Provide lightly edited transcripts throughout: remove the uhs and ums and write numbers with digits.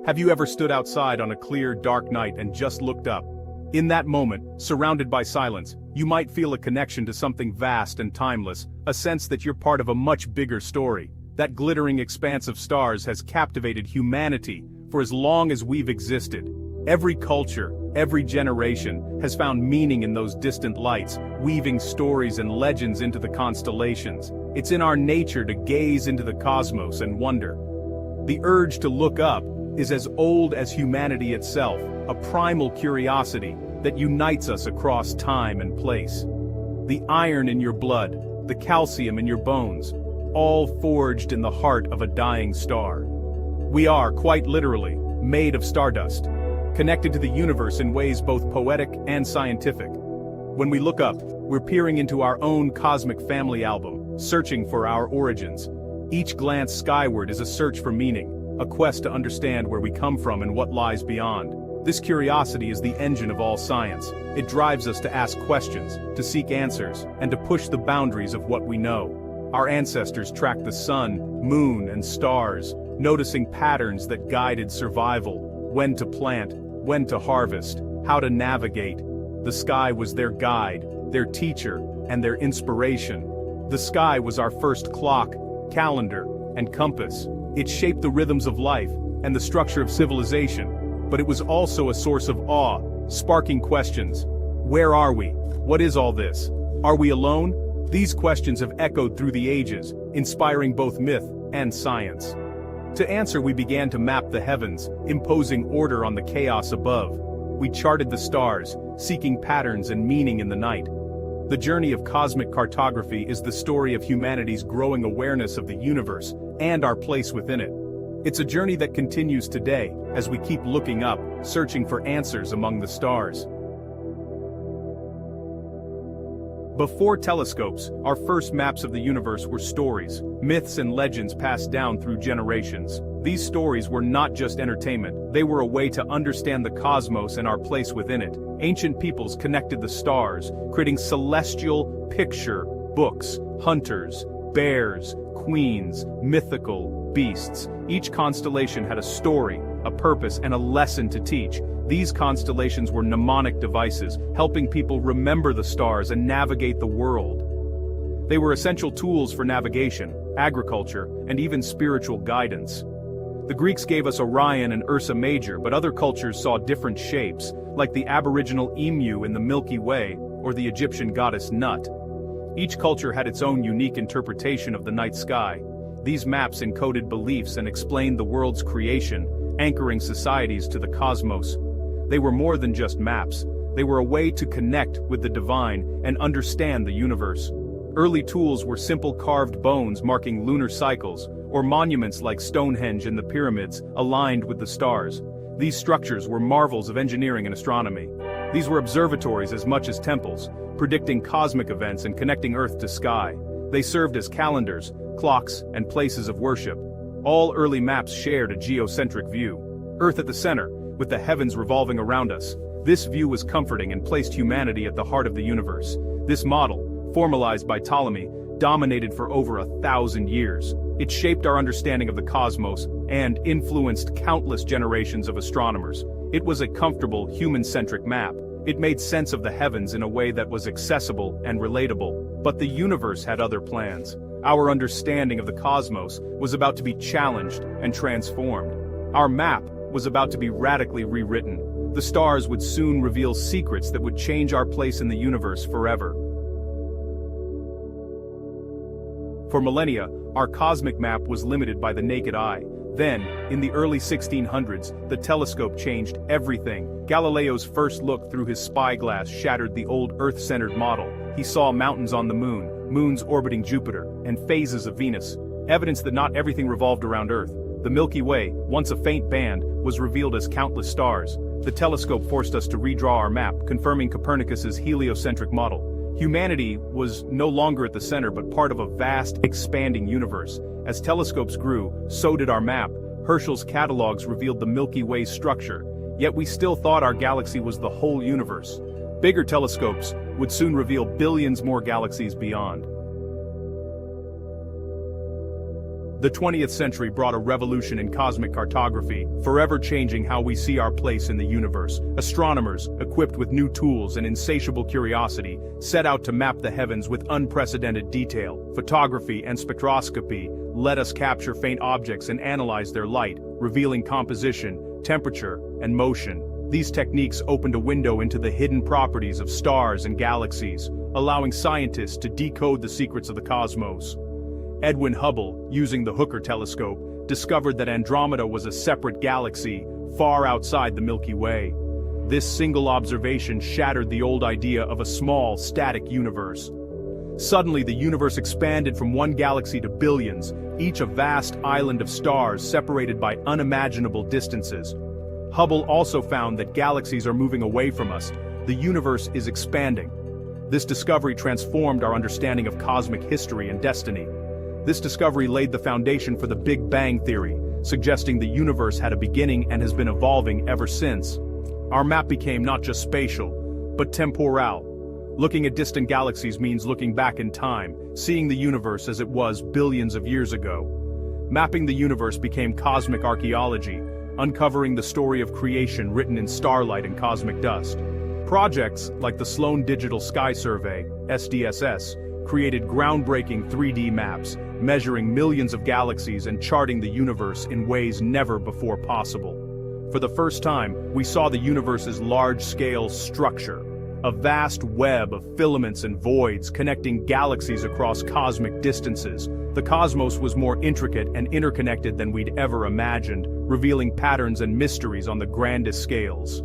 Have you ever stood outside on a clear, dark night and just looked up? In that moment, surrounded by silence, you might feel a connection to something vast and timeless, a sense that you're part of a much bigger story. That glittering expanse of stars has captivated humanity for as long as we've existed. Every culture, every generation, has found meaning in those distant lights, weaving stories and legends into the constellations. It's in our nature to gaze into the cosmos and wonder. The urge to look up is as old as humanity itself, a primal curiosity that unites us across time and place. The iron in your blood, the calcium in your bones, all forged in the heart of a dying star. We are, quite literally, made of stardust, connected to the universe in ways both poetic and scientific. When we look up, we're peering into our own cosmic family album, searching for our origins. Each glance skyward is a search for meaning, a quest to understand where we come from and what lies beyond. This curiosity is the engine of all science. It drives us to ask questions, to seek answers, and to push the boundaries of what we know. Our ancestors tracked the sun, moon, and stars, noticing patterns that guided survival, when to plant, when to harvest, how to navigate. The sky was their guide, their teacher, and their inspiration. The sky was our first clock, calendar, and compass. It shaped the rhythms of life and the structure of civilization, but it was also a source of awe, sparking questions. Where are we? What is all this? Are we alone? These questions have echoed through the ages, inspiring both myth and science. To answer, we began to map the heavens, imposing order on the chaos above. We charted the stars, seeking patterns and meaning in the night. The journey of cosmic cartography is the story of humanity's growing awareness of the universe and our place within it. It's a journey that continues today, as we keep looking up, searching for answers among the stars. Before telescopes, our first maps of the universe were stories, myths and legends passed down through generations. These stories were not just entertainment, they were a way to understand the cosmos and our place within it. Ancient peoples connected the stars, creating celestial picture books, hunters, bears, queens, mythical beasts. Each constellation had a story, a purpose, and a lesson to teach. These constellations were mnemonic devices, helping people remember the stars and navigate the world. They were essential tools for navigation, agriculture, and even spiritual guidance. The Greeks gave us Orion and Ursa Major, but other cultures saw different shapes, like the aboriginal emu in the Milky Way or the Egyptian goddess Nut. Each culture had its own unique interpretation of the night sky. These maps encoded beliefs and explained the world's creation, anchoring societies to the cosmos. They were more than just maps. They were a way to connect with the divine and understand the universe. Early tools were simple carved bones marking lunar cycles, or monuments like Stonehenge and the pyramids, aligned with the stars. These structures were marvels of engineering and astronomy. These were observatories as much as temples, predicting cosmic events and connecting Earth to sky. They served as calendars, clocks, and places of worship. All early maps shared a geocentric view. Earth at the center, with the heavens revolving around us. This view was comforting and placed humanity at the heart of the universe. This model, formalized by Ptolemy, dominated for over 1,000 years. It shaped our understanding of the cosmos and influenced countless generations of astronomers. It was a comfortable, human-centric map. It made sense of the heavens in a way that was accessible and relatable. But the universe had other plans. Our understanding of the cosmos was about to be challenged and transformed. Our map was about to be radically rewritten. The stars would soon reveal secrets that would change our place in the universe forever. For millennia, our cosmic map was limited by the naked eye. Then, in the early 1600s, the telescope changed everything. Galileo's first look through his spyglass shattered the old Earth-centered model. He saw mountains on the moon, moons orbiting Jupiter, and phases of Venus. Evidence that not everything revolved around Earth. The Milky Way, once a faint band, was revealed as countless stars. The telescope forced us to redraw our map, confirming Copernicus's heliocentric model. Humanity was no longer at the center but part of a vast, expanding universe. As telescopes grew, so did our map. Herschel's catalogs revealed the Milky Way's structure, yet we still thought our galaxy was the whole universe. Bigger telescopes would soon reveal billions more galaxies beyond. The 20th century brought a revolution in cosmic cartography, forever changing how we see our place in the universe. Astronomers, equipped with new tools and insatiable curiosity, set out to map the heavens with unprecedented detail. Photography and spectroscopy let us capture faint objects and analyze their light, revealing composition, temperature, and motion. These techniques opened a window into the hidden properties of stars and galaxies, allowing scientists to decode the secrets of the cosmos. Edwin Hubble, using the Hooker telescope, discovered that Andromeda was a separate galaxy, far outside the Milky Way. This single observation shattered the old idea of a small, static universe. Suddenly, the universe expanded from one galaxy to billions, each a vast island of stars separated by unimaginable distances. Hubble also found that galaxies are moving away from us. The universe is expanding. This discovery transformed our understanding of cosmic history and destiny. This discovery laid the foundation for the Big Bang theory, suggesting the universe had a beginning and has been evolving ever since. Our map became not just spatial, but temporal. Looking at distant galaxies means looking back in time, seeing the universe as it was billions of years ago. Mapping the universe became cosmic archaeology, uncovering the story of creation written in starlight and cosmic dust. Projects like the Sloan Digital Sky Survey, SDSS, created groundbreaking 3D maps, measuring millions of galaxies and charting the universe in ways never before possible. For the first time, we saw the universe's large-scale structure, a vast web of filaments and voids connecting galaxies across cosmic distances. The cosmos was more intricate and interconnected than we'd ever imagined, revealing patterns and mysteries on the grandest scales.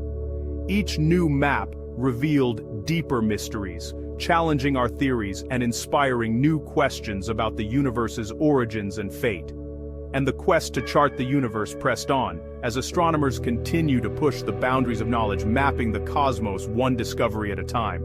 Each new map revealed deeper mysteries, challenging our theories and inspiring new questions about the universe's origins and fate. And the quest to chart the universe pressed on, as astronomers continue to push the boundaries of knowledge, mapping the cosmos one discovery at a time.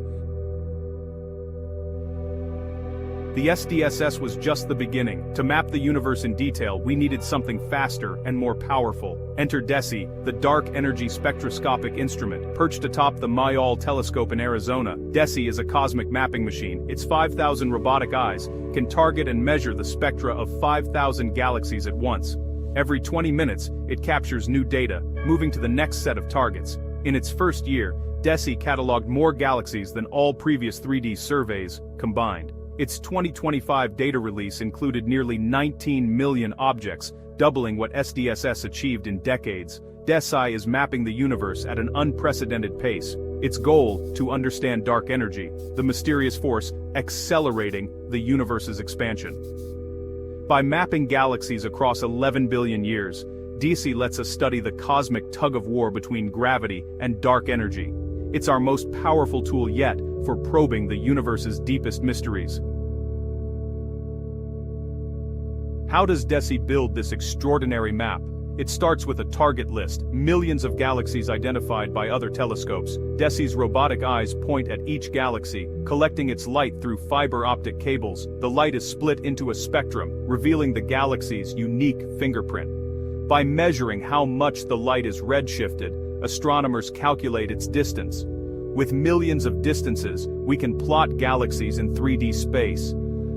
The SDSS was just the beginning. To map the universe in detail, we needed something faster and more powerful. Enter DESI, the Dark Energy Spectroscopic Instrument. Perched atop the Mayol telescope in Arizona, DESI is a cosmic mapping machine. Its 5,000 robotic eyes can target and measure the spectra of 5,000 galaxies at once. Every 20 minutes, it captures new data, moving to the next set of targets. In its first year, DESI cataloged more galaxies than all previous 3D surveys combined. Its 2025 data release included nearly 19 million objects, doubling what SDSS achieved in decades. DESI is mapping the universe at an unprecedented pace. Its goal, to understand dark energy, the mysterious force accelerating the universe's expansion. By mapping galaxies across 11 billion years, DESI lets us study the cosmic tug-of-war between gravity and dark energy. It's our most powerful tool yet for probing the universe's deepest mysteries. How does DESI build this extraordinary map? It starts with a target list, millions of galaxies identified by other telescopes. DESI's robotic eyes point at each galaxy, collecting its light through fiber optic cables. The light is split into a spectrum, revealing the galaxy's unique fingerprint. By measuring how much the light is redshifted, astronomers calculate its distance. With millions of distances, we can plot galaxies in 3D space.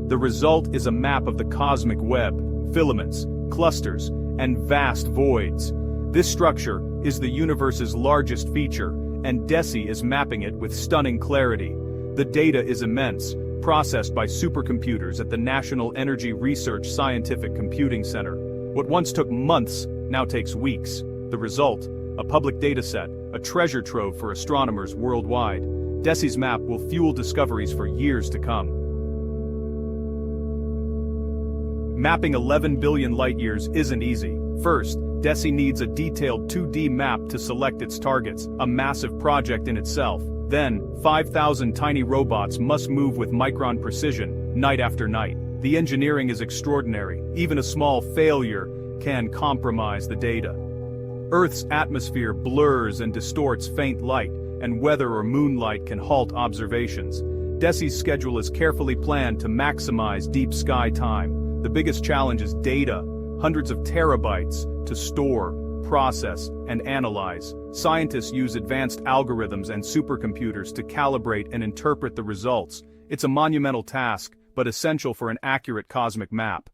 The result is a map of the cosmic web, filaments, clusters, and vast voids. This structure is the universe's largest feature, and DESI is mapping it with stunning clarity. The data is immense, processed by supercomputers at the National Energy Research Scientific Computing Center. What once took months now takes weeks. The result? A public dataset, a treasure trove for astronomers worldwide. DESI's map will fuel discoveries for years to come. Mapping 11 billion light-years isn't easy. First, DESI needs a detailed 2D map to select its targets, a massive project in itself. Then, 5,000 tiny robots must move with micron precision, night after night. The engineering is extraordinary. Even a small failure can compromise the data. Earth's atmosphere blurs and distorts faint light, and weather or moonlight can halt observations. DESI's schedule is carefully planned to maximize deep sky time. The biggest challenge is data, hundreds of terabytes to store, process, and analyze. Scientists use advanced algorithms and supercomputers to calibrate and interpret the results. It's a monumental task, but essential for an accurate cosmic map.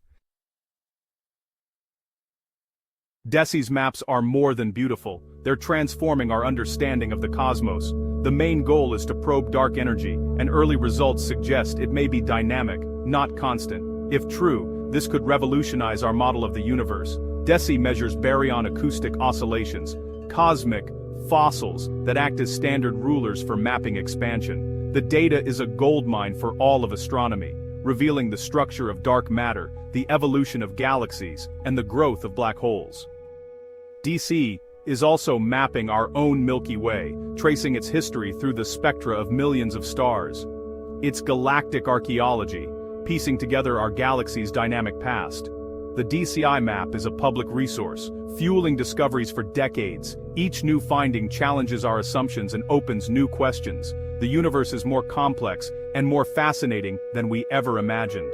DESI's maps are more than beautiful, they're transforming our understanding of the cosmos. The main goal is to probe dark energy, and early results suggest it may be dynamic, not constant. If true, this could revolutionize our model of the universe. DESI measures baryon acoustic oscillations, cosmic fossils that act as standard rulers for mapping expansion. The data is a goldmine for all of astronomy, revealing the structure of dark matter, the evolution of galaxies, and the growth of black holes. DC is also mapping our own Milky Way, tracing its history through the spectra of millions of stars. It's galactic archaeology, piecing together our galaxy's dynamic past. The DCI map is a public resource, fueling discoveries for decades. Each new finding challenges our assumptions and opens new questions. The universe is more complex and more fascinating than we ever imagined.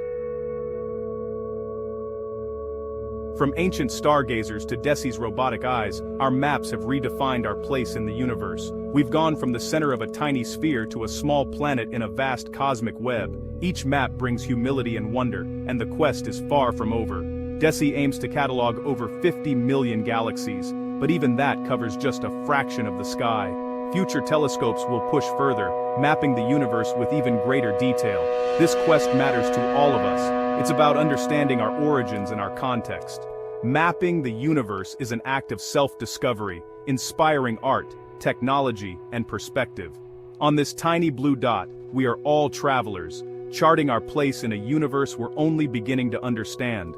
From ancient stargazers to DESI's robotic eyes, our maps have redefined our place in the universe. We've gone from the center of a tiny sphere to a small planet in a vast cosmic web. Each map brings humility and wonder, and the quest is far from over. DESI aims to catalog over 50 million galaxies, but even that covers just a fraction of the sky. Future telescopes will push further, mapping the universe with even greater detail. This quest matters to all of us. It's about understanding our origins and our context. Mapping the universe is an act of self-discovery, inspiring art, technology, and perspective. On this tiny blue dot, we are all travelers, charting our place in a universe we're only beginning to understand.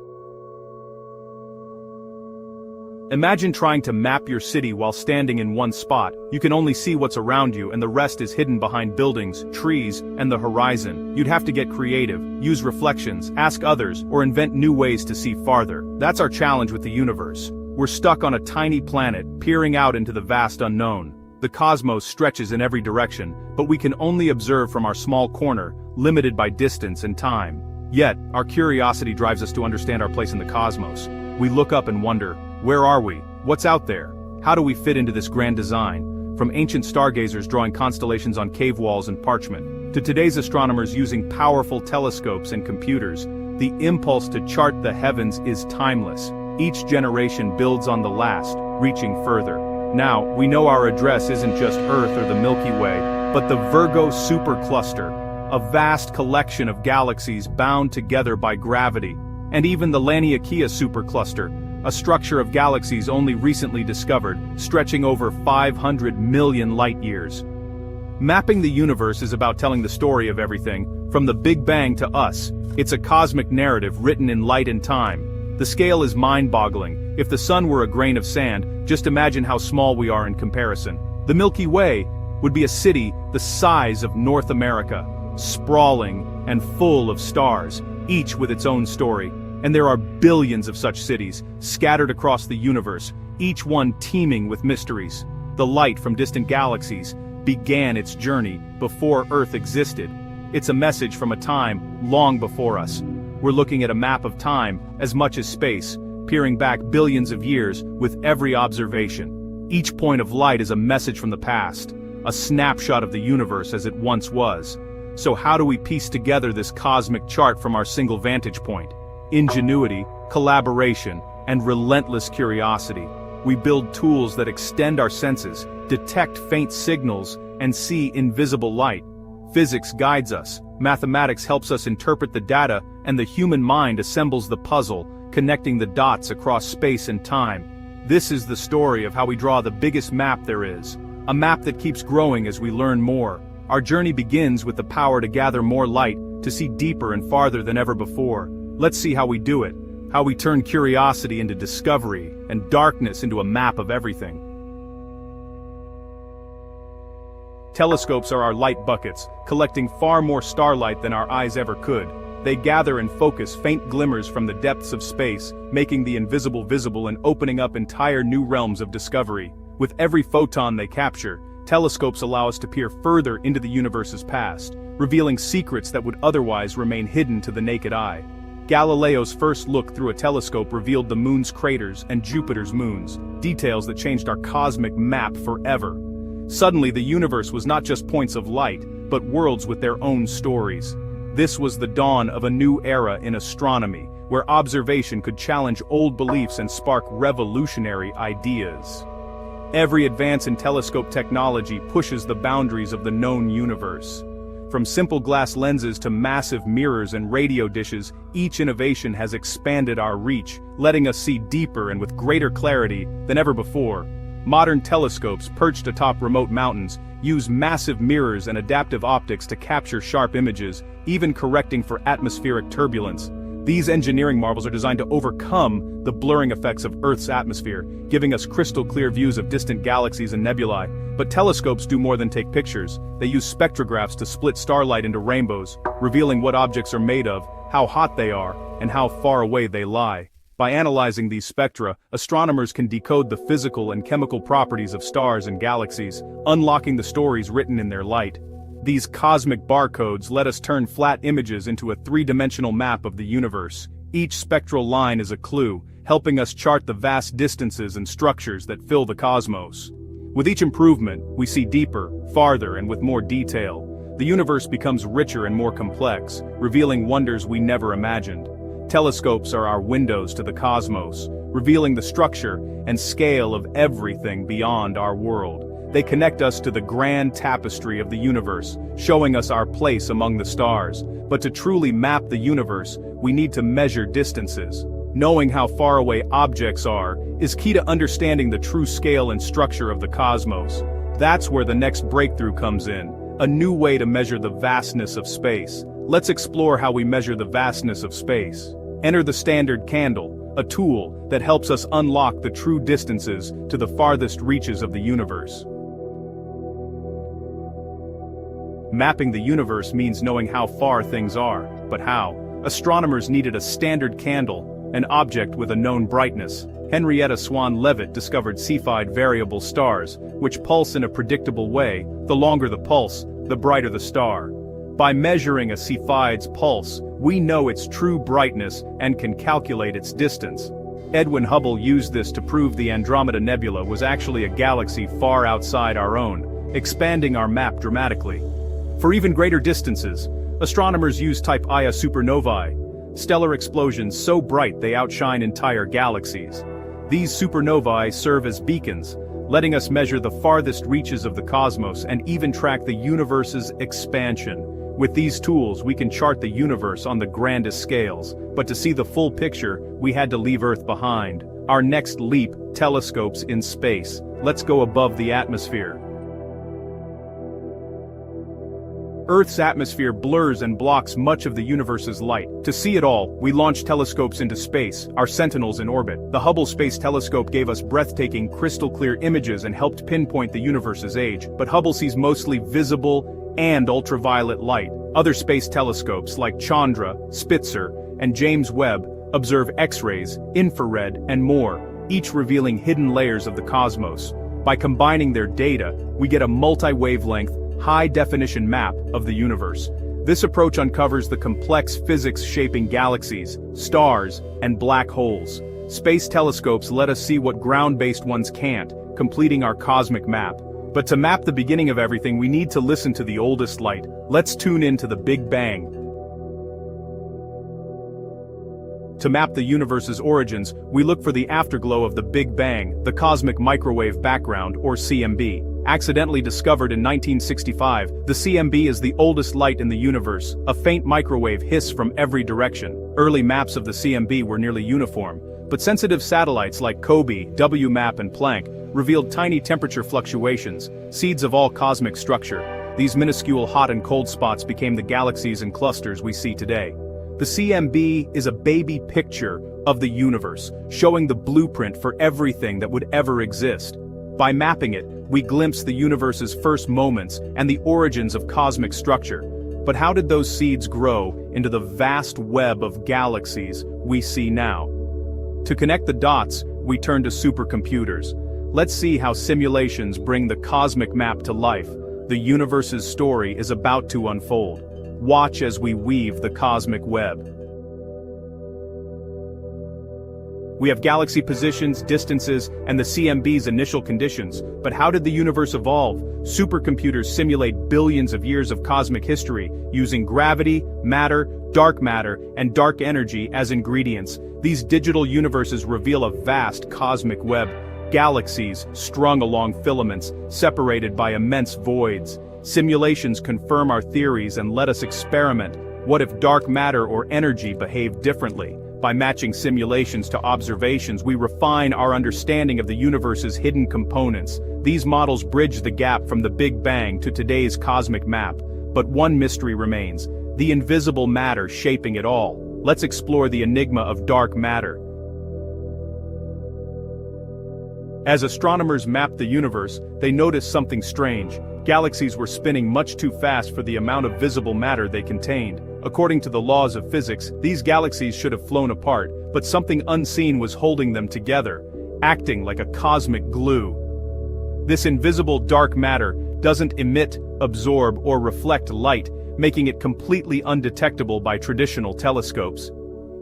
Imagine trying to map your city while standing in one spot. You can only see what's around you and the rest is hidden behind buildings, trees, and the horizon. You'd have to get creative, use reflections, ask others, or invent new ways to see farther. That's our challenge with the universe. We're stuck on a tiny planet, peering out into the vast unknown. The cosmos stretches in every direction, but we can only observe from our small corner, limited by distance and time. Yet, our curiosity drives us to understand our place in the cosmos. We look up and wonder, where are we? What's out there? How do we fit into this grand design? From ancient stargazers drawing constellations on cave walls and parchment, to today's astronomers using powerful telescopes and computers, the impulse to chart the heavens is timeless. Each generation builds on the last, reaching further. Now, we know our address isn't just Earth or the Milky Way, but the Virgo supercluster, a vast collection of galaxies bound together by gravity, and even the Laniakea supercluster, a structure of galaxies only recently discovered, stretching over 500 million light-years. Mapping the universe is about telling the story of everything, from the Big Bang to us. It's a cosmic narrative written in light and time. The scale is mind-boggling. If the sun were a grain of sand, just imagine how small we are in comparison. The Milky Way would be a city the size of North America, sprawling and full of stars, each with its own story. And there are billions of such cities, scattered across the universe, each one teeming with mysteries. The light from distant galaxies began its journey before Earth existed. It's a message from a time long before us. We're looking at a map of time as much as space, peering back billions of years with every observation. Each point of light is a message from the past, a snapshot of the universe as it once was. So how do we piece together this cosmic chart from our single vantage point? Ingenuity, collaboration, and relentless curiosity. We build tools that extend our senses, detect faint signals, and see invisible light. Physics guides us, mathematics helps us interpret the data, and the human mind assembles the puzzle, connecting the dots across space and time. This is the story of how we draw the biggest map there is, a map that keeps growing as we learn more. Our journey begins with the power to gather more light, to see deeper and farther than ever before. Let's see how we do it, how we turn curiosity into discovery, and darkness into a map of everything. Telescopes are our light buckets, collecting far more starlight than our eyes ever could. They gather and focus faint glimmers from the depths of space, making the invisible visible and opening up entire new realms of discovery. With every photon they capture, telescopes allow us to peer further into the universe's past, revealing secrets that would otherwise remain hidden to the naked eye. Galileo's first look through a telescope revealed the moon's craters and Jupiter's moons, details that changed our cosmic map forever. Suddenly the universe was not just points of light, but worlds with their own stories. This was the dawn of a new era in astronomy, where observation could challenge old beliefs and spark revolutionary ideas. Every advance in telescope technology pushes the boundaries of the known universe. From simple glass lenses to massive mirrors and radio dishes, each innovation has expanded our reach, letting us see deeper and with greater clarity than ever before. Modern telescopes perched atop remote mountains use massive mirrors and adaptive optics to capture sharp images, even correcting for atmospheric turbulence. These engineering marvels are designed to overcome the blurring effects of Earth's atmosphere, giving us crystal-clear views of distant galaxies and nebulae. But telescopes do more than take pictures. They use spectrographs to split starlight into rainbows, revealing what objects are made of, how hot they are, and how far away they lie. By analyzing these spectra, astronomers can decode the physical and chemical properties of stars and galaxies, unlocking the stories written in their light. These cosmic barcodes let us turn flat images into a three-dimensional map of the universe. Each spectral line is a clue, helping us chart the vast distances and structures that fill the cosmos. With each improvement, we see deeper, farther, and with more detail. The universe becomes richer and more complex, revealing wonders we never imagined. Telescopes are our windows to the cosmos, revealing the structure and scale of everything beyond our world. They connect us to the grand tapestry of the universe, showing us our place among the stars. But to truly map the universe, we need to measure distances. Knowing how far away objects are is key to understanding the true scale and structure of the cosmos. That's where the next breakthrough comes in, a new way to measure the vastness of space. Let's explore how we measure the vastness of space. Enter the standard candle, a tool that helps us unlock the true distances to the farthest reaches of the universe. Mapping the universe means knowing how far things are, but how? Astronomers needed a standard candle, an object with a known brightness. Henrietta Swan Leavitt discovered Cepheid variable stars, which pulse in a predictable way. The longer the pulse, the brighter the star. By measuring a Cepheid's pulse, we know its true brightness and can calculate its distance. Edwin Hubble used this to prove the Andromeda Nebula was actually a galaxy far outside our own, expanding our map dramatically. For even greater distances, astronomers use Type Ia supernovae, stellar explosions so bright they outshine entire galaxies. These supernovae serve as beacons, letting us measure the farthest reaches of the cosmos and even track the universe's expansion. With these tools, we can chart the universe on the grandest scales, but to see the full picture, we had to leave Earth behind. Our next leap, telescopes in space. Let's go above the atmosphere. Earth's atmosphere blurs and blocks much of the universe's light. To see it all, we launched telescopes into space, our sentinels in orbit. The Hubble Space Telescope gave us breathtaking, crystal-clear images and helped pinpoint the universe's age, but Hubble sees mostly visible and ultraviolet light. Other space telescopes like Chandra, Spitzer, and James Webb observe X-rays, infrared, and more, each revealing hidden layers of the cosmos. By combining their data, we get a multi-wavelength, high-definition map of the universe. This approach uncovers the complex physics shaping galaxies, stars, and black holes. Space telescopes let us see what ground-based ones can't, completing our cosmic map. But to map the beginning of everything, we need to listen to the oldest light. Let's tune in to the Big Bang. To map the universe's origins, we look for the afterglow of the Big Bang, the cosmic microwave background, or CMB. Accidentally discovered in 1965, the CMB is the oldest light in the universe, a faint microwave hiss from every direction. Early maps of the CMB were nearly uniform, but sensitive satellites like COBE, WMAP and Planck revealed tiny temperature fluctuations, seeds of all cosmic structure. These minuscule hot and cold spots became the galaxies and clusters we see today. The CMB is a baby picture of the universe, showing the blueprint for everything that would ever exist. By mapping it, we glimpse the universe's first moments and the origins of cosmic structure. But how did those seeds grow into the vast web of galaxies we see now? To connect the dots, we turn to supercomputers. Let's see how simulations bring the cosmic map to life. The universe's story is about to unfold. Watch as we weave the cosmic web. We have galaxy positions, distances, and the CMB's initial conditions, but how did the universe evolve? Supercomputers simulate billions of years of cosmic history, using gravity, matter, and dark energy as ingredients. These digital universes reveal a vast cosmic web, galaxies strung along filaments, separated by immense voids. Simulations confirm our theories and let us experiment. What if dark matter or energy behave differently? By matching simulations to observations, we refine our understanding of the universe's hidden components. These models bridge the gap from the Big Bang to today's cosmic map. But one mystery remains: the invisible matter shaping it all. Let's explore the enigma of dark matter. As astronomers mapped the universe, they noticed something strange. Galaxies were spinning much too fast for the amount of visible matter they contained. According to the laws of physics, these galaxies should have flown apart, but something unseen was holding them together, acting like a cosmic glue. This invisible dark matter doesn't emit, absorb, or reflect light, making it completely undetectable by traditional telescopes.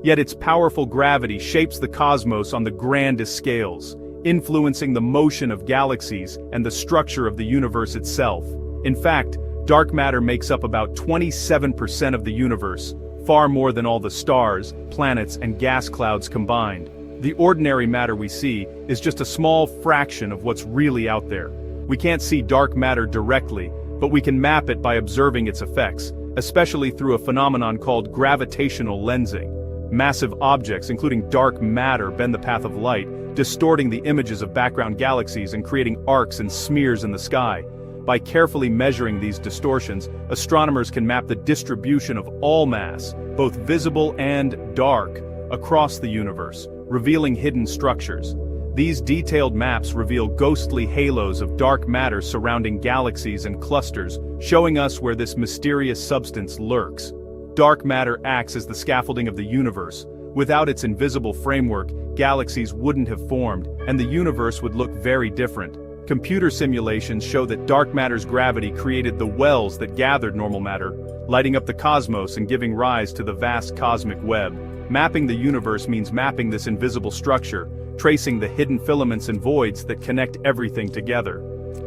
Yet its powerful gravity shapes the cosmos on the grandest scales, influencing the motion of galaxies and the structure of the universe itself. In fact, dark matter makes up about 27% of the universe, far more than all the stars, planets, and gas clouds combined. The ordinary matter we see is just a small fraction of what's really out there. We can't see dark matter directly, but we can map it by observing its effects, especially through a phenomenon called gravitational lensing. Massive objects, including dark matter, bend the path of light, distorting the images of background galaxies and creating arcs and smears in the sky. By carefully measuring these distortions, astronomers can map the distribution of all mass, both visible and dark, across the universe, revealing hidden structures. These detailed maps reveal ghostly halos of dark matter surrounding galaxies and clusters, showing us where this mysterious substance lurks. Dark matter acts as the scaffolding of the universe. Without its invisible framework, galaxies wouldn't have formed, and the universe would look very different. Computer simulations show that dark matter's gravity created the wells that gathered normal matter, lighting up the cosmos and giving rise to the vast cosmic web. Mapping the universe means mapping this invisible structure, tracing the hidden filaments and voids that connect everything together.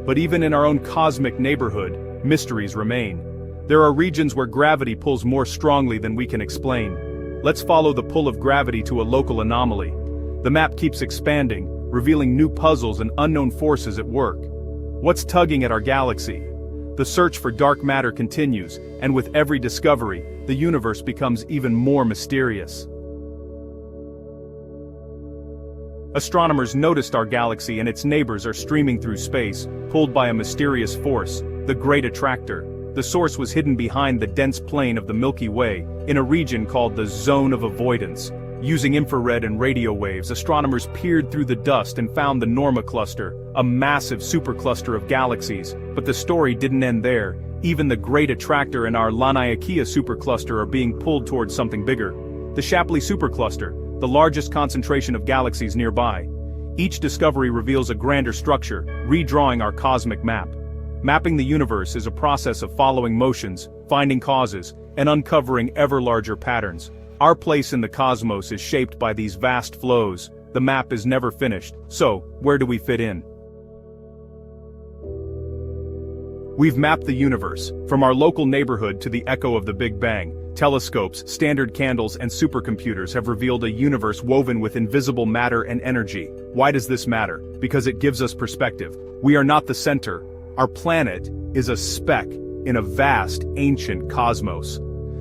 But even in our own cosmic neighborhood, mysteries remain. There are regions where gravity pulls more strongly than we can explain. Let's follow the pull of gravity to a local anomaly. The map keeps expanding, revealing new puzzles and unknown forces at work. What's tugging at our galaxy? The search for dark matter continues, and with every discovery, the universe becomes even more mysterious. Astronomers noticed our galaxy and its neighbors are streaming through space, pulled by a mysterious force, the Great Attractor. The source was hidden behind the dense plain of the Milky Way, in a region called the Zone of Avoidance. Using infrared and radio waves, astronomers peered through the dust and found the Norma cluster, a massive supercluster of galaxies. But the story didn't end there. Even the Great Attractor and our Laniakea supercluster are being pulled towards something bigger. The Shapley supercluster, the largest concentration of galaxies nearby. Each discovery reveals a grander structure, redrawing our cosmic map. Mapping the universe is a process of following motions, finding causes, and uncovering ever larger patterns. Our place in the cosmos is shaped by these vast flows. The map is never finished, so where do we fit in? We've mapped the universe, from our local neighborhood to the echo of the Big Bang. Telescopes, standard candles, and supercomputers have revealed a universe woven with invisible matter and energy. Why does this matter? Because it gives us perspective. We are not the center. Our planet is a speck in a vast, ancient cosmos.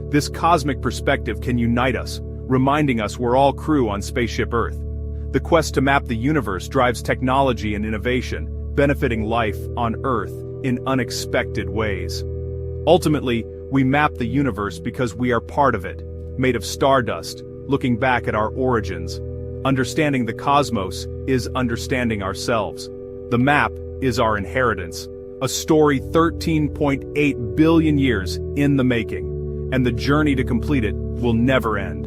This cosmic perspective can unite us, reminding us we're all crew on Spaceship Earth. The quest to map the universe drives technology and innovation, benefiting life on Earth in unexpected ways. Ultimately, we map the universe because we are part of it, made of stardust, looking back at our origins. Understanding the cosmos is understanding ourselves. The map is our inheritance, a story 13.8 billion years in the making, and the journey to complete it will never end.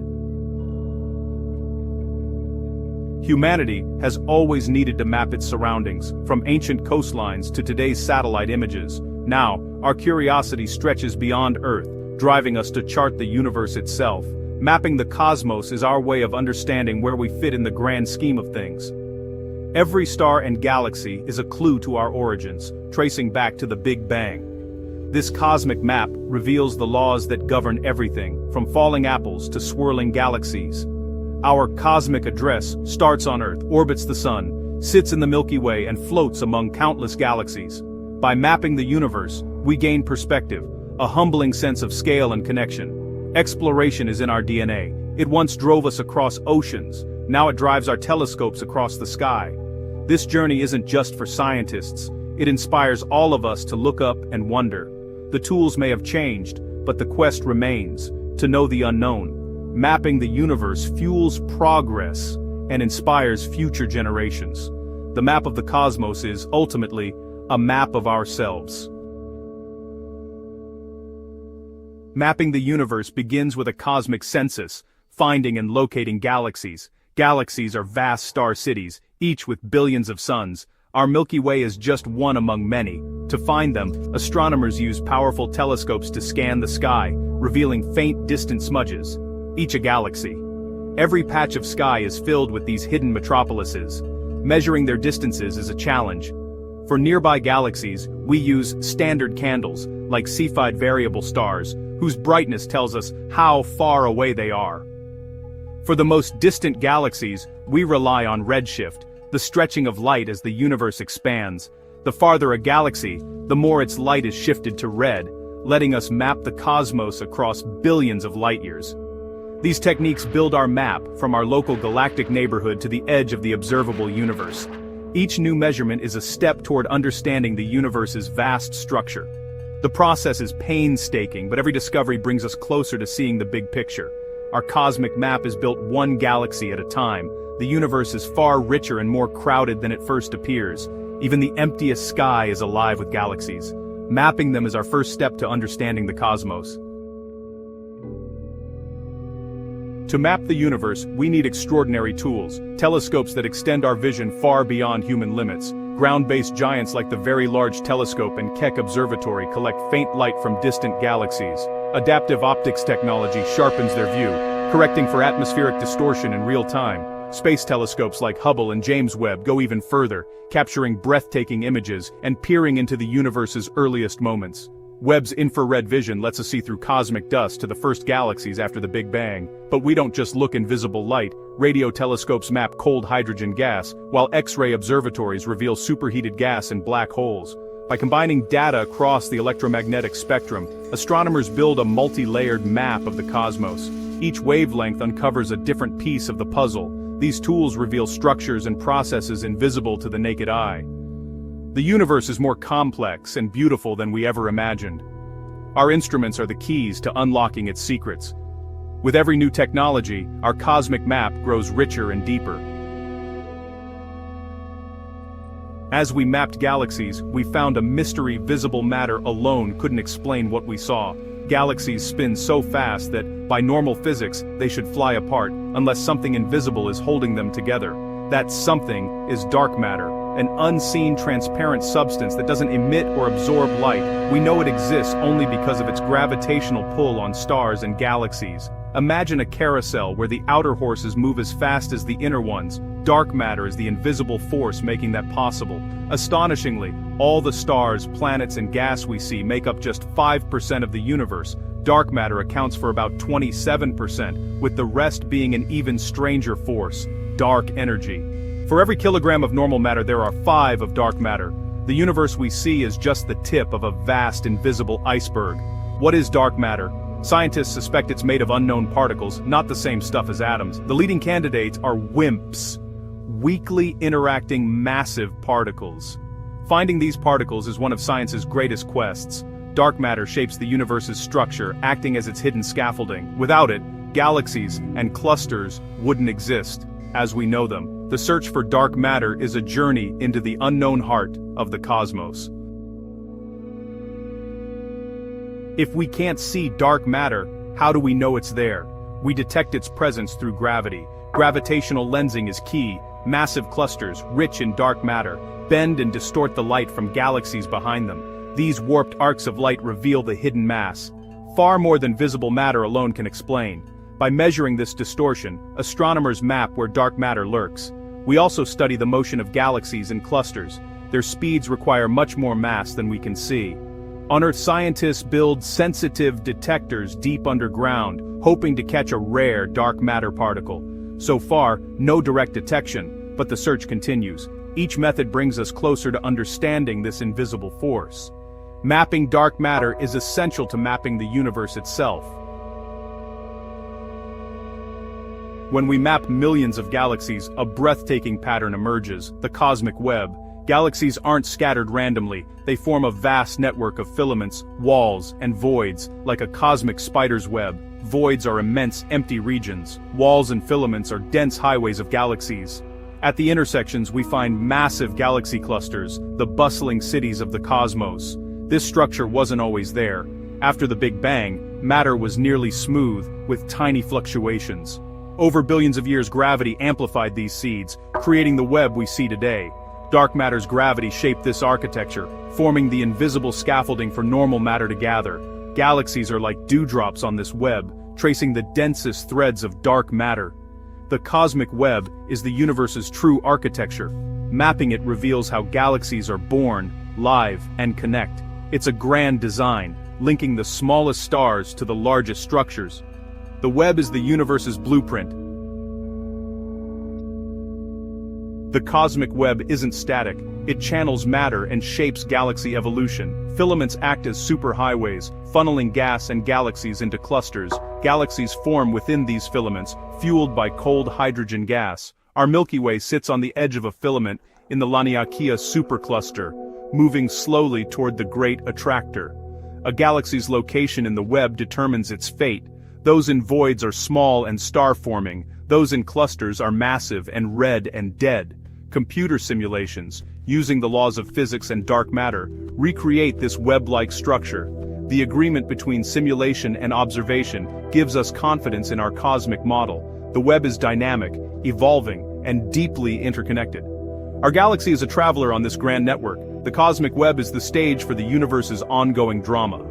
Humanity has always needed to map its surroundings, from ancient coastlines to today's satellite images. Now, our curiosity stretches beyond Earth, driving us to chart the universe itself. Mapping the cosmos is our way of understanding where we fit in the grand scheme of things. Every star and galaxy is a clue to our origins, tracing back to the Big Bang. This cosmic map reveals the laws that govern everything, from falling apples to swirling galaxies. Our cosmic address starts on Earth, orbits the Sun, sits in the Milky Way and floats among countless galaxies. By mapping the universe, we gain perspective, a humbling sense of scale and connection. Exploration is in our DNA. It once drove us across oceans, now it drives our telescopes across the sky. This journey isn't just for scientists, it inspires all of us to look up and wonder. The tools may have changed, but the quest remains, to know the unknown. Mapping the universe fuels progress and inspires future generations. The map of the cosmos is, ultimately, a map of ourselves. Mapping the universe begins with a cosmic census, finding and locating galaxies. Galaxies are vast star cities, each with billions of suns. Our Milky Way is just one among many. To find them, astronomers use powerful telescopes to scan the sky, revealing faint distant smudges, each a galaxy. Every patch of sky is filled with these hidden metropolises. Measuring their distances is a challenge. For nearby galaxies, we use standard candles, like Cepheid variable stars, whose brightness tells us how far away they are. For the most distant galaxies, we rely on redshift, the stretching of light as the universe expands. The farther a galaxy, the more its light is shifted to red, letting us map the cosmos across billions of light-years. These techniques build our map from our local galactic neighborhood to the edge of the observable universe. Each new measurement is a step toward understanding the universe's vast structure. The process is painstaking, but every discovery brings us closer to seeing the big picture. Our cosmic map is built one galaxy at a time. The universe is far richer and more crowded than it first appears. Even the emptiest sky is alive with galaxies. Mapping them is our first step to understanding the cosmos. To map the universe, we need extraordinary tools, telescopes that extend our vision far beyond human limits. Ground-based giants like the Very Large Telescope and Keck Observatory collect faint light from distant galaxies. Adaptive optics technology sharpens their view, correcting for atmospheric distortion in real time. Space telescopes like Hubble and James Webb go even further, capturing breathtaking images and peering into the universe's earliest moments. Webb's infrared vision lets us see through cosmic dust to the first galaxies after the Big Bang. But we don't just look in visible light. Radio telescopes map cold hydrogen gas, while X-ray observatories reveal superheated gas and black holes. By combining data across the electromagnetic spectrum, astronomers build a multi-layered map of the cosmos. Each wavelength uncovers a different piece of the puzzle. These tools reveal structures and processes invisible to the naked eye. The universe is more complex and beautiful than we ever imagined. Our instruments are the keys to unlocking its secrets. With every new technology, our cosmic map grows richer and deeper. As we mapped galaxies, we found a mystery visible matter alone couldn't explain what we saw. Galaxies spin so fast that, by normal physics, they should fly apart, unless something invisible is holding them together. That something is dark matter, an unseen transparent substance that doesn't emit or absorb light. We know it exists only because of its gravitational pull on stars and galaxies. Imagine a carousel where the outer horses move as fast as the inner ones. Dark matter is the invisible force making that possible. Astonishingly, all the stars, planets and gas we see make up just 5% of the universe. Dark matter accounts for about 27%, with the rest being an even stranger force, dark energy. For every kilogram of normal matter there are 5 of dark matter. The universe we see is just the tip of a vast invisible iceberg. What is dark matter? Scientists suspect it's made of unknown particles, not the same stuff as atoms. The leading candidates are WIMPs, weakly interacting massive particles. Finding these particles is one of science's greatest quests. Dark matter shapes the universe's structure, acting as its hidden scaffolding. Without it, galaxies and clusters wouldn't exist as we know them. The search for dark matter is a journey into the unknown heart of the cosmos. If we can't see dark matter, how do we know it's there? We detect its presence through gravity. Gravitational lensing is key. Massive clusters, rich in dark matter, bend and distort the light from galaxies behind them. These warped arcs of light reveal the hidden mass, far more than visible matter alone can explain. By measuring this distortion, astronomers map where dark matter lurks. We also study the motion of galaxies in clusters. Their speeds require much more mass than we can see. On Earth, scientists build sensitive detectors deep underground, hoping to catch a rare dark matter particle. So far, no direct detection, but the search continues. Each method brings us closer to understanding this invisible force. Mapping dark matter is essential to mapping the universe itself. When we map millions of galaxies, a breathtaking pattern emerges, the cosmic web. Galaxies aren't scattered randomly, they form a vast network of filaments, walls, and voids, like a cosmic spider's web. Voids are immense, empty regions. Walls and filaments are dense highways of galaxies. At the intersections, we find massive galaxy clusters, the bustling cities of the cosmos. This structure wasn't always there. After the Big Bang, matter was nearly smooth, with tiny fluctuations. Over billions of years, gravity amplified these seeds, creating the web we see today. Dark matter's gravity shaped this architecture, forming the invisible scaffolding for normal matter to gather. Galaxies are like dewdrops on this web, tracing the densest threads of dark matter. The cosmic web is the universe's true architecture. Mapping it reveals how galaxies are born, live, and connect. It's a grand design, linking the smallest stars to the largest structures. The web is the universe's blueprint. The cosmic web isn't static, it channels matter and shapes galaxy evolution. Filaments act as superhighways, funneling gas and galaxies into clusters. Galaxies form within these filaments, fueled by cold hydrogen gas. Our Milky Way sits on the edge of a filament in the Laniakea supercluster, moving slowly toward the Great Attractor. A galaxy's location in the web determines its fate. Those in voids are small and star-forming, those in clusters are massive and red and dead. Computer simulations, using the laws of physics and dark matter, recreate this web-like structure. The agreement between simulation and observation gives us confidence in our cosmic model. The web is dynamic, evolving, and deeply interconnected. Our galaxy is a traveler on this grand network. The cosmic web is the stage for the universe's ongoing drama.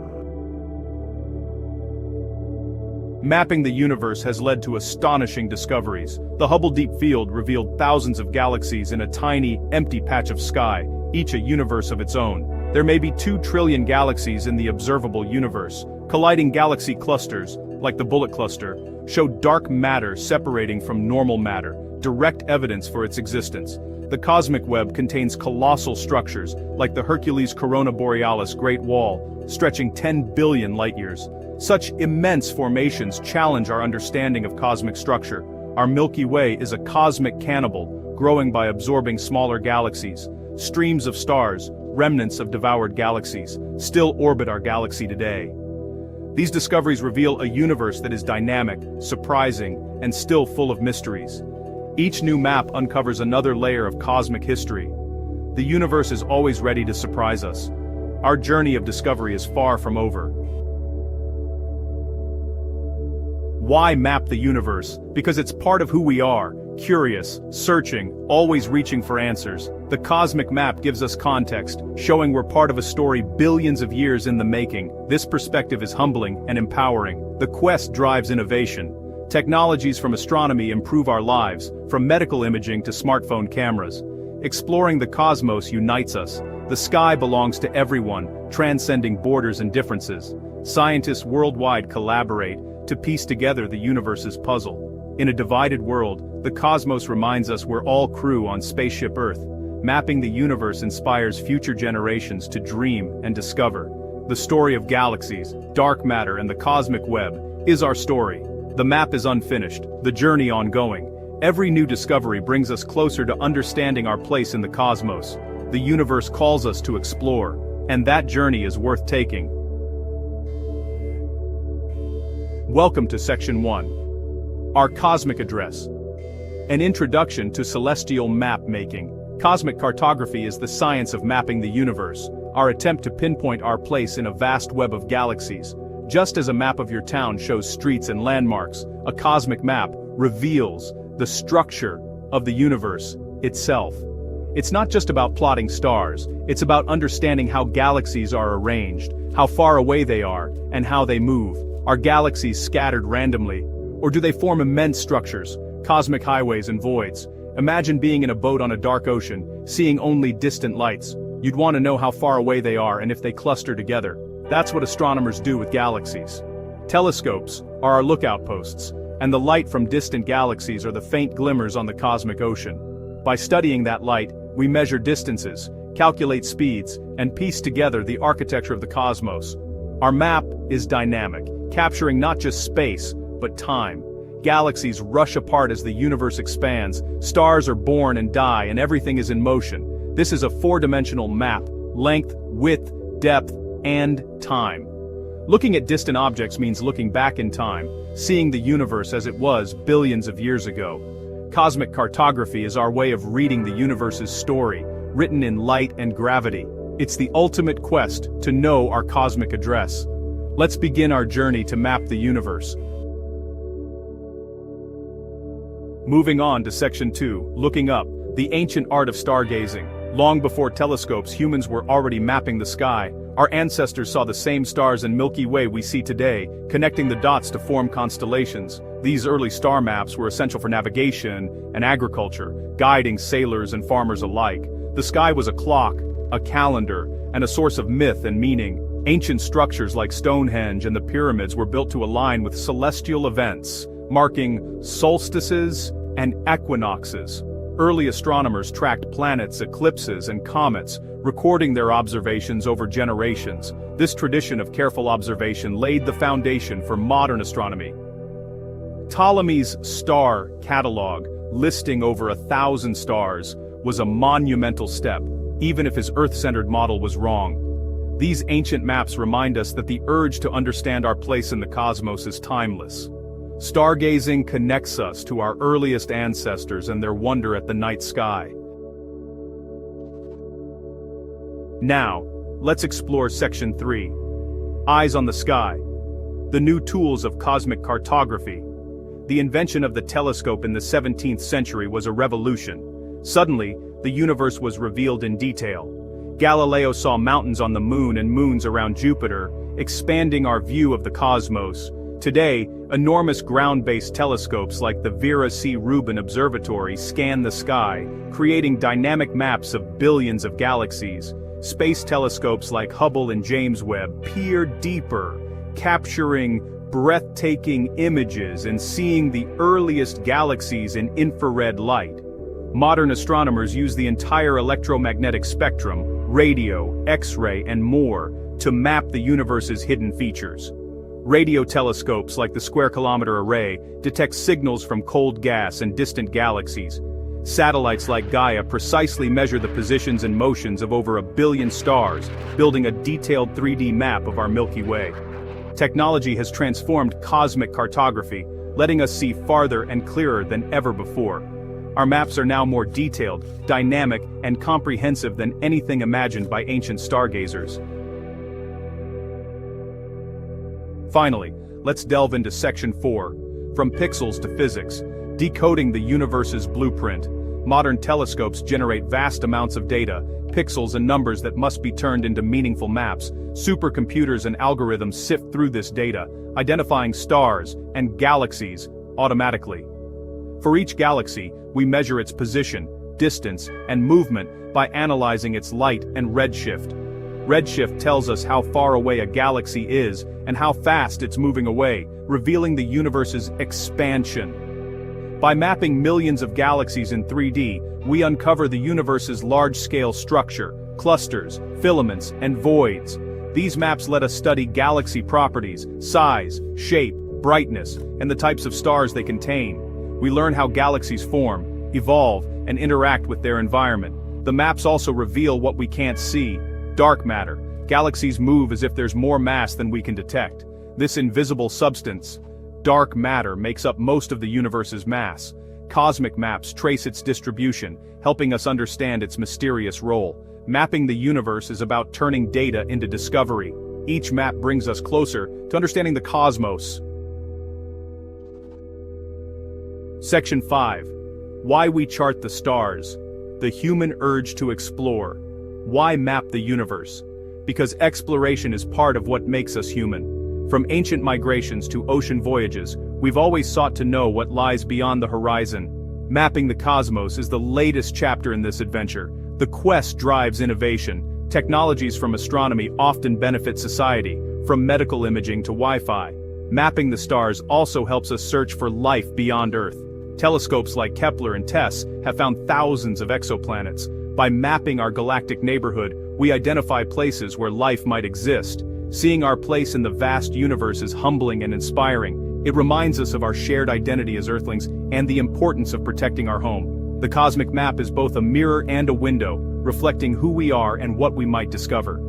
Mapping the universe has led to astonishing discoveries. The Hubble Deep Field revealed thousands of galaxies in a tiny, empty patch of sky, each a universe of its own. There may be 2 trillion galaxies in the observable universe. Colliding galaxy clusters, like the Bullet Cluster, show dark matter separating from normal matter, direct evidence for its existence. The cosmic web contains colossal structures, like the Hercules Corona Borealis Great Wall, stretching 10 billion light-years. Such immense formations challenge our understanding of cosmic structure. Our Milky Way is a cosmic cannibal, growing by absorbing smaller galaxies. Streams of stars, remnants of devoured galaxies, still orbit our galaxy today. These discoveries reveal a universe that is dynamic, surprising, and still full of mysteries. Each new map uncovers another layer of cosmic history. The universe is always ready to surprise us. Our journey of discovery is far from over. Why map the universe? Because it's part of who we are, curious, searching, always reaching for answers. The cosmic map gives us context, showing we're part of a story billions of years in the making. This perspective is humbling and empowering. The quest drives innovation. Technologies from astronomy improve our lives, from medical imaging to smartphone cameras. Exploring the cosmos unites us. The sky belongs to everyone, transcending borders and differences. Scientists worldwide collaborate to piece together the universe's puzzle. In a divided world, the cosmos reminds us we're all crew on spaceship Earth. Mapping the universe inspires future generations to dream and discover. The story of galaxies, dark matter, and the cosmic web is our story. The map is unfinished, the journey ongoing. Every new discovery brings us closer to understanding our place in the cosmos. The universe calls us to explore, and that journey is worth taking. Welcome to Section 1. Our Cosmic Address. An introduction to celestial map making. Cosmic cartography is the science of mapping the universe, our attempt to pinpoint our place in a vast web of galaxies. Just as a map of your town shows streets and landmarks, a cosmic map reveals the structure of the universe itself. It's not just about plotting stars, it's about understanding how galaxies are arranged, how far away they are, and how they move. Are galaxies scattered randomly, Or do they form immense structures, cosmic highways and voids? Imagine being in a boat on a dark ocean, seeing only distant lights. You'd want to know how far away they are and if they cluster together. That's what astronomers do with galaxies. Telescopes are our lookout posts, and the light from distant galaxies are the faint glimmers on the cosmic ocean. By studying that light, we measure distances, calculate speeds, and piece together the architecture of the cosmos. Our map is dynamic, capturing not just space, but time. Galaxies rush apart as the universe expands, stars are born and die, and everything is in motion. This is a four-dimensional map: length, width, depth, and time. Looking at distant objects means looking back in time, seeing the universe as it was billions of years ago. Cosmic cartography is our way of reading the universe's story, written in light and gravity. It's the ultimate quest to know our cosmic address. Let's begin our journey to map the universe. Moving on to Section 2, Looking Up, the ancient art of stargazing. Long before telescopes, humans were already mapping the sky. Our ancestors saw the same stars and Milky Way we see today, connecting the dots to form constellations. These early star maps were essential for navigation and agriculture, guiding sailors and farmers alike. The sky was a clock, a calendar, and a source of myth and meaning. Ancient structures like Stonehenge and the pyramids were built to align with celestial events, marking solstices and equinoxes. Early astronomers tracked planets, eclipses, and comets, recording their observations over generations. This tradition of careful observation laid the foundation for modern astronomy. Ptolemy's star catalog, listing over 1,000 stars, was a monumental step, even if his Earth-centered model was wrong. These ancient maps remind us that the urge to understand our place in the cosmos is timeless. Stargazing connects us to our earliest ancestors and their wonder at the night sky. Now, let's explore Section 3. Eyes on the sky. The new tools of cosmic cartography. The invention of the telescope in the 17th century was a revolution. Suddenly, the universe was revealed in detail. Galileo saw mountains on the moon and moons around Jupiter, expanding our view of the cosmos. Today, enormous ground-based telescopes like the Vera C. Rubin Observatory scan the sky, creating dynamic maps of billions of galaxies. Space telescopes like Hubble and James Webb peer deeper, capturing breathtaking images and seeing the earliest galaxies in infrared light. Modern astronomers use the entire electromagnetic spectrum, radio, X-ray, and more, to map the universe's hidden features. Radio telescopes like the Square Kilometre Array detect signals from cold gas and distant galaxies. Satellites like Gaia precisely measure the positions and motions of over 1 billion stars, building a detailed 3D map of our Milky Way. Technology has transformed cosmic cartography, letting us see farther and clearer than ever before. Our maps are now more detailed, dynamic, and comprehensive than anything imagined by ancient stargazers. Finally, let's delve into Section 4, From Pixels to Physics, Decoding the Universe's Blueprint. Modern telescopes generate vast amounts of data, pixels and numbers that must be turned into meaningful maps. Supercomputers and algorithms sift through this data, identifying stars and galaxies automatically. For each galaxy, we measure its position, distance, and movement by analyzing its light and redshift. Redshift tells us how far away a galaxy is and how fast it's moving away, revealing the universe's expansion. By mapping millions of galaxies in 3D, we uncover the universe's large-scale structure, clusters, filaments, and voids. These maps let us study galaxy properties, size, shape, brightness, and the types of stars they contain. We learn how galaxies form, evolve, and interact with their environment. The maps also reveal what we can't see: dark matter. Galaxies move as if there's more mass than we can detect. This invisible substance, dark matter, makes up most of the universe's mass. Cosmic maps trace its distribution, helping us understand its mysterious role. Mapping the universe is about turning data into discovery. Each map brings us closer to understanding the cosmos. Section 5. Why we chart the stars. The human urge to explore. Why map the universe? Because exploration is part of what makes us human. From ancient migrations to ocean voyages, We've always sought to know what lies beyond the horizon. Mapping the cosmos is the latest chapter in this adventure. The quest drives innovation. Technologies from astronomy often benefit society, from medical imaging to Wi-Fi. Mapping the stars also helps us search for life beyond Earth. Telescopes like Kepler and TESS have found thousands of exoplanets. By mapping our galactic neighborhood, we identify places where life might exist. Seeing our place in the vast universe is humbling and inspiring. It reminds us of our shared identity as Earthlings and the importance of protecting our home. The cosmic map is both a mirror and a window, reflecting who we are and what we might discover.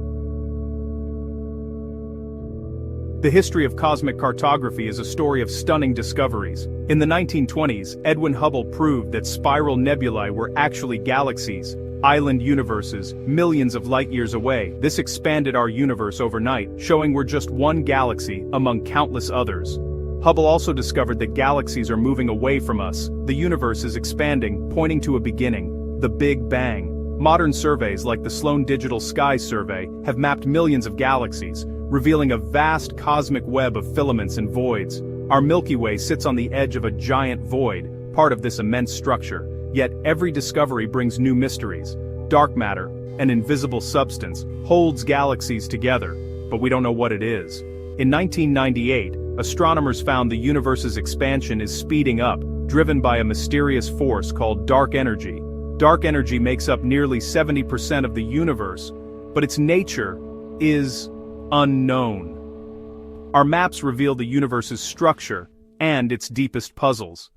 The history of cosmic cartography is a story of stunning discoveries. In the 1920s, Edwin Hubble proved that spiral nebulae were actually galaxies, island universes, millions of light-years away. This expanded our universe overnight, showing we're just one galaxy among countless others. Hubble also discovered that galaxies are moving away from us. The universe is expanding, pointing to a beginning, the Big Bang. Modern surveys like the Sloan Digital Skies Survey have mapped millions of galaxies, revealing a vast cosmic web of filaments and voids. Our Milky Way sits on the edge of a giant void, part of this immense structure. Yet every discovery brings new mysteries. Dark matter, an invisible substance, holds galaxies together, but we don't know what it is. In 1998, astronomers found the universe's expansion is speeding up, driven by a mysterious force called dark energy. Dark energy makes up nearly 70% of the universe, but its nature is unknown. Our maps reveal the universe's structure and its deepest puzzles.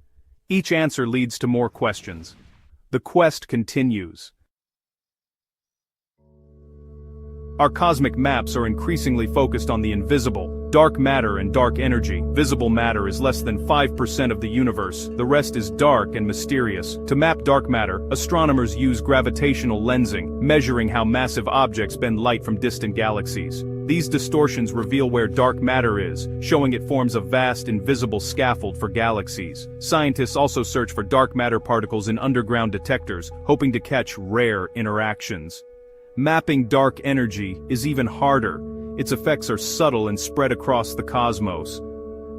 Each answer leads to more questions. The quest continues. Our cosmic maps are increasingly focused on the invisible, dark matter and dark energy. Visible matter is less than 5% of the universe, the rest is dark and mysterious. To map dark matter, astronomers use gravitational lensing, measuring how massive objects bend light from distant galaxies. These distortions reveal where dark matter is, showing it forms a vast invisible scaffold for galaxies. Scientists also search for dark matter particles in underground detectors, hoping to catch rare interactions. Mapping dark energy is even harder. Its effects are subtle and spread across the cosmos.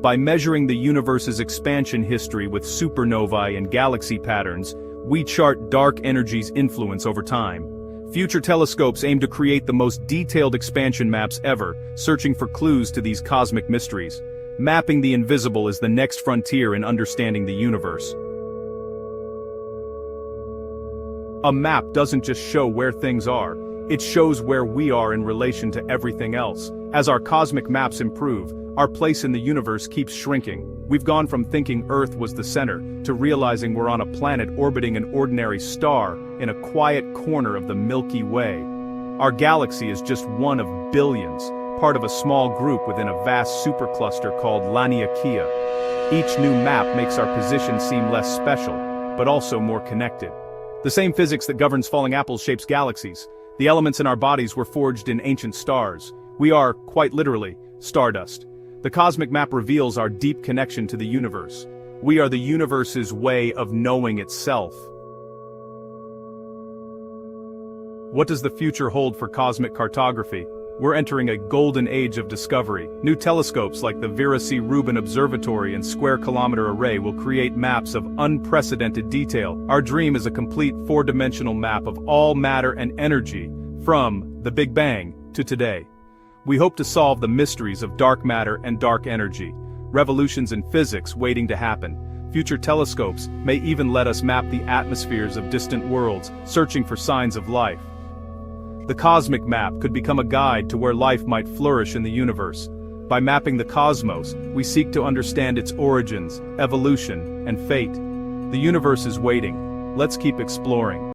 By measuring the universe's expansion history with supernovae and galaxy patterns, we chart dark energy's influence over time. Future telescopes aim to create the most detailed expansion maps ever, searching for clues to these cosmic mysteries. Mapping the invisible is the next frontier in understanding the universe. A map doesn't just show where things are, it shows where we are in relation to everything else. As our cosmic maps improve, our place in the universe keeps shrinking. We've gone from thinking Earth was the center, to realizing we're on a planet orbiting an ordinary star, in a quiet corner of the Milky Way. Our galaxy is just one of billions, part of a small group within a vast supercluster called Laniakea. Each new map makes our position seem less special, but also more connected. The same physics that governs falling apples shapes galaxies. The elements in our bodies were forged in ancient stars. We are, quite literally, stardust. The cosmic map reveals our deep connection to the universe. We are the universe's way of knowing itself. What does the future hold for cosmic cartography? We're entering a golden age of discovery. New telescopes like the Vera C. Rubin Observatory and Square Kilometer Array will create maps of unprecedented detail. Our dream is a complete four-dimensional map of all matter and energy, from the Big Bang to today. We hope to solve the mysteries of dark matter and dark energy, revolutions in physics waiting to happen. Future telescopes may even let us map the atmospheres of distant worlds, searching for signs of life. The cosmic map could become a guide to where life might flourish in the universe. By mapping the cosmos, we seek to understand its origins, evolution, and fate. The universe is waiting. Let's keep exploring.